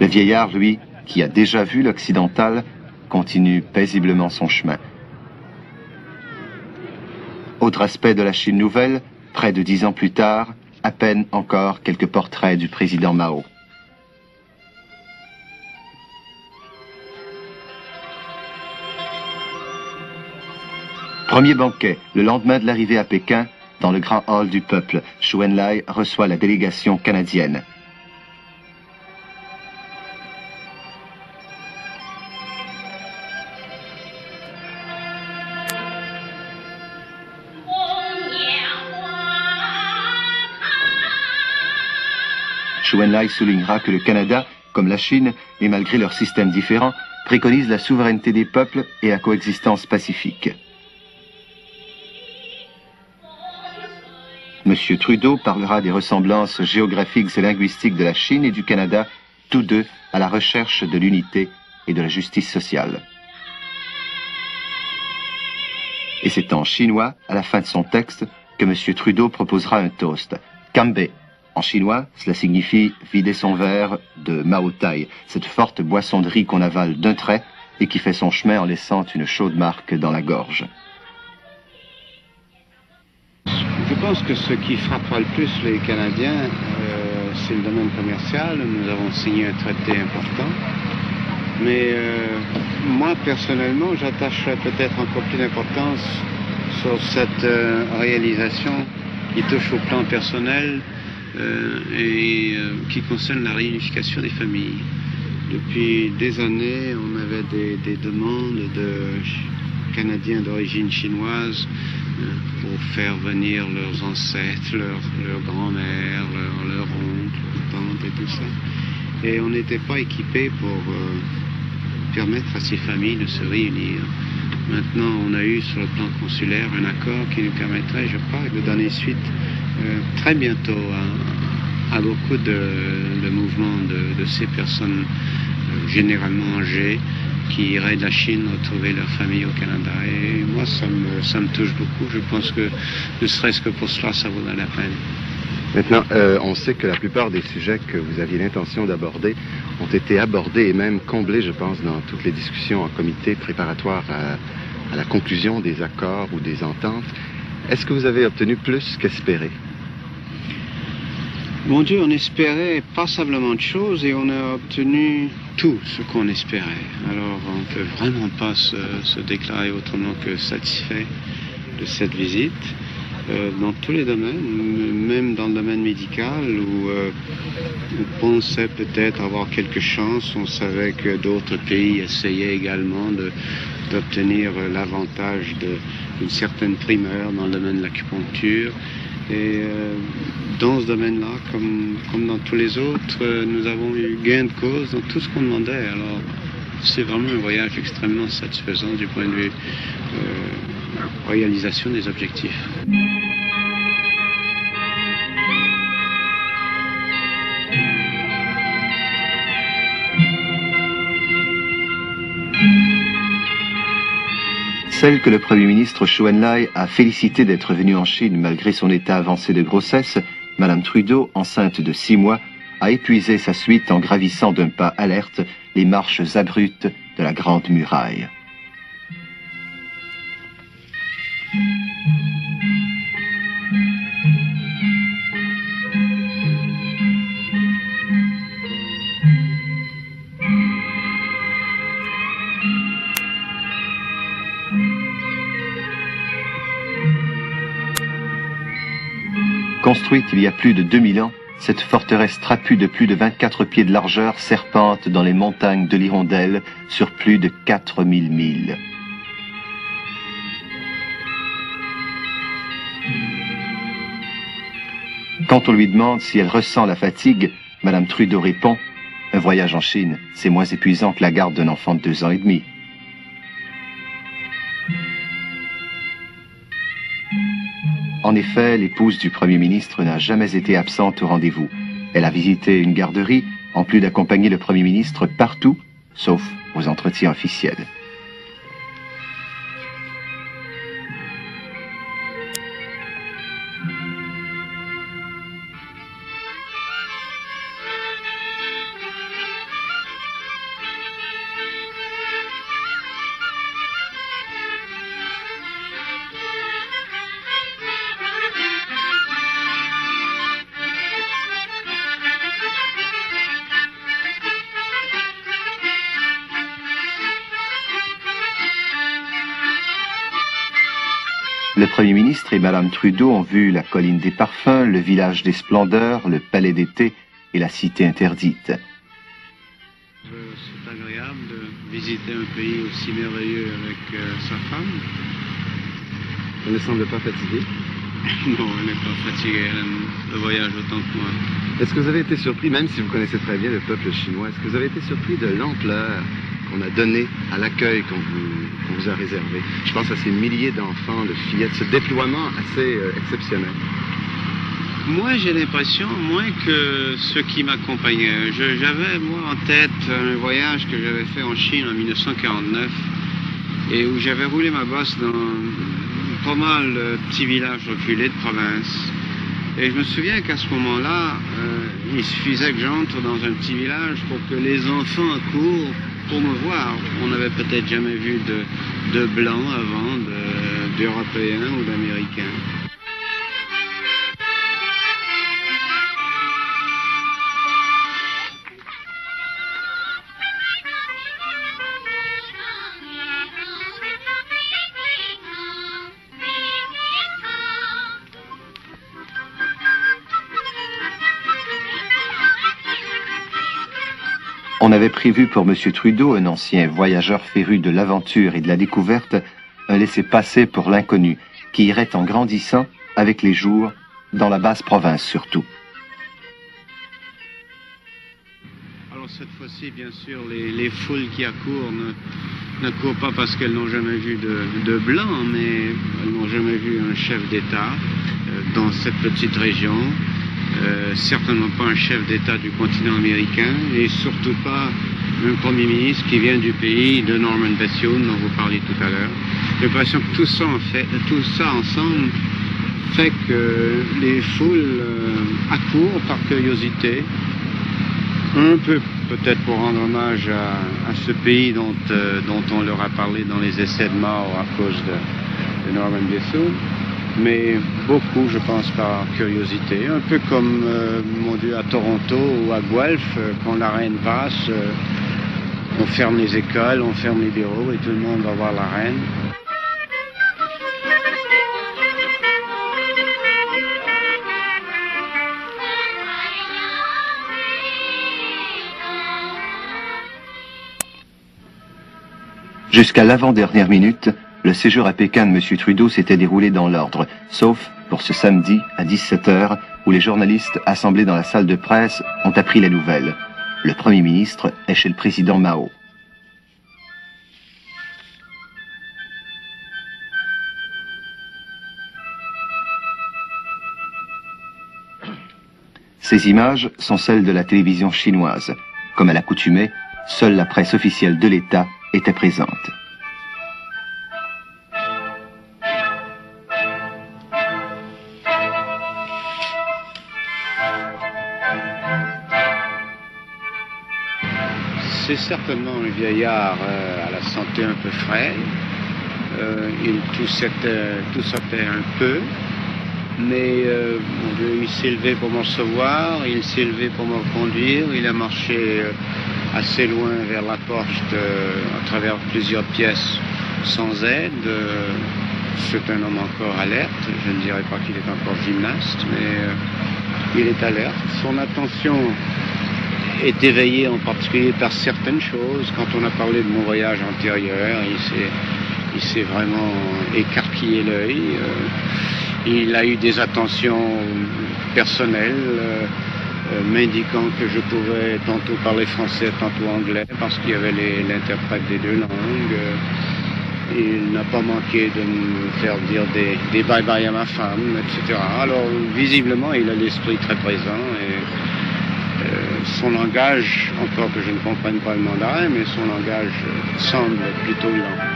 Le vieillard, lui, qui a déjà vu l'occidental, continue paisiblement son chemin. Autre aspect de la Chine nouvelle, près de 10 ans plus tard, à peine encore quelques portraits du président Mao. Premier banquet, le lendemain de l'arrivée à Pékin, dans le grand hall du peuple, Zhou Enlai reçoit la délégation canadienne. Zhou Enlai soulignera que le Canada, comme la Chine, et malgré leurs systèmes différents, préconise la souveraineté des peuples et la coexistence pacifique. Monsieur Trudeau parlera des ressemblances géographiques et linguistiques de la Chine et du Canada, tous deux à la recherche de l'unité et de la justice sociale. Et c'est en chinois, à la fin de son texte, que Monsieur Trudeau proposera un toast. Kambe. En chinois, cela signifie vider son verre de Mao Tai, cette forte boisson de riz qu'on avale d'un trait et qui fait son chemin en laissant une chaude marque dans la gorge. Je pense que ce qui frappera le plus les Canadiens, c'est le domaine commercial. Nous avons signé un traité important. Mais moi, personnellement, j'attacherais peut-être encore plus d'importance sur cette réalisation qui touche au plan personnel et qui concerne la réunification des familles. Depuis des années, on avait des demandes de Canadiens d'origine chinoise pour faire venir leurs ancêtres, leur grand-mère, leur oncle, leur tante et tout ça. Et on n'était pas équipés pour permettre à ces familles de se réunir. Maintenant, on a eu sur le plan consulaire un accord qui nous permettrait, je crois, de donner suite très bientôt à beaucoup de mouvements de ces personnes généralement âgées qui iraient de la Chine retrouver leur famille au Canada. Et moi, ça me touche beaucoup. Je pense que ne serait-ce que pour cela, ça vaudrait la peine. Maintenant, on sait que la plupart des sujets que vous aviez l'intention d'aborder ont été abordés et même comblés, je pense, dans toutes les discussions en comité préparatoire à la conclusion des accords ou des ententes. Est-ce que vous avez obtenu plus qu'espéré? Mon Dieu, on espérait passablement de choses et on a obtenu tout ce qu'on espérait. Alors, on ne peut vraiment pas se déclarer autrement que satisfait de cette visite. Dans tous les domaines, même dans le domaine médical où on pensait peut-être avoir quelques chances, on savait que d'autres pays essayaient également d'obtenir l'avantage d'une certaine primeur dans le domaine de l'acupuncture. Et dans ce domaine-là, comme dans tous les autres, nous avons eu gain de cause dans tout ce qu'on demandait. Alors, c'est vraiment un voyage extrêmement satisfaisant du point de vue réalisation des objectifs. Celle que le Premier ministre Zhou Enlai a félicité d'être venue en Chine malgré son état avancé de grossesse, Madame Trudeau, enceinte de 6 mois, a épuisé sa suite en gravissant d'un pas alerte les marches abruptes de la Grande Muraille. Construite il y a plus de 2000 ans, cette forteresse trapue de plus de 24 pieds de largeur serpente dans les montagnes de l'Hirondelle sur plus de 4000 milles. Quand on lui demande si elle ressent la fatigue, Madame Trudeau répond « Un voyage en Chine, c'est moins épuisant que la garde d'un enfant de 2 ans et demi. » En effet, l'épouse du Premier ministre n'a jamais été absente au rendez-vous. Elle a visité une garderie, en plus d'accompagner le Premier ministre partout, sauf aux entretiens officiels. Le Premier ministre et Madame Trudeau ont vu la colline des parfums, le village des splendeurs, le palais d'été et la cité interdite. C'est agréable de visiter un pays aussi merveilleux avec sa femme. Elle ne semble pas fatiguée. Non, elle n'est pas fatiguée, elle aime le voyage autant que moi. Est-ce que vous avez été surpris, même si vous connaissez très bien le peuple chinois, est-ce que vous avez été surpris de l'ampleur qu'on a donnée à l'accueil qu'on vous a réservé? Je pense à ces milliers d'enfants, de fillettes, ce déploiement assez exceptionnel. Moi, j'ai l'impression, moins que ceux qui m'accompagnaient. J'avais, moi, en tête un voyage que j'avais fait en Chine en 1949 et où j'avais roulé ma bosse dans pas mal de petits villages reculés de province. Et je me souviens qu'à ce moment-là, il suffisait que j'entre dans un petit village pour que les enfants courent pour me voir. On n'avait peut-être jamais vu de blancs avant, d'Européens ou d'Américains. On avait prévu pour M. Trudeau, un ancien voyageur féru de l'aventure et de la découverte, un laissez-passer pour l'inconnu, qui irait en grandissant avec les jours, dans la basse province surtout. Alors cette fois-ci, bien sûr, les foules qui accourent ne courent pas parce qu'elles n'ont jamais vu de blanc, mais elles n'ont jamais vu un chef d'État dans cette petite région. Certainement pas un chef d'État du continent américain et surtout pas un Premier ministre qui vient du pays de Norman Bethune dont vous parliez tout à l'heure. J'ai l'impression que tout ça ensemble fait que les foules accourent par curiosité, un peu peut-être pour rendre hommage à ce pays dont on leur a parlé dans les essais de mort à cause de Norman Bethune. Mais beaucoup, je pense, par curiosité. Un peu comme, mon Dieu, à Toronto ou à Guelph, quand la reine passe, on ferme les écoles, on ferme les bureaux et tout le monde va voir la reine. Jusqu'à l'avant-dernière minute, le séjour à Pékin de M. Trudeau s'était déroulé dans l'ordre, sauf pour ce samedi à 17h, où les journalistes assemblés dans la salle de presse ont appris la nouvelle. Le Premier ministre est chez le président Mao. Ces images sont celles de la télévision chinoise. Comme à l'accoutumée, seule la presse officielle de l'État était présente. C'est certainement un vieillard à la santé un peu frêle. Il toussotait un peu, mais mon Dieu, il s'est levé pour me recevoir, il s'est levé pour me reconduire, il a marché assez loin vers la porte à travers plusieurs pièces sans aide. C'est un homme encore alerte, je ne dirais pas qu'il est encore gymnaste, mais il est alerte. Son attention est éveillé en particulier par certaines choses. Quand on a parlé de mon voyage antérieur, il s'est vraiment écarquillé l'œil. Il a eu des attentions personnelles m'indiquant que je pouvais tantôt parler français, tantôt anglais, parce qu'il y avait l'interprète des deux langues. Il n'a pas manqué de me faire dire des bye-bye à ma femme, etc. Alors, visiblement, il a l'esprit très présent et son langage, encore que je ne comprenne pas le mandarin, mais son langage semble plutôt lent.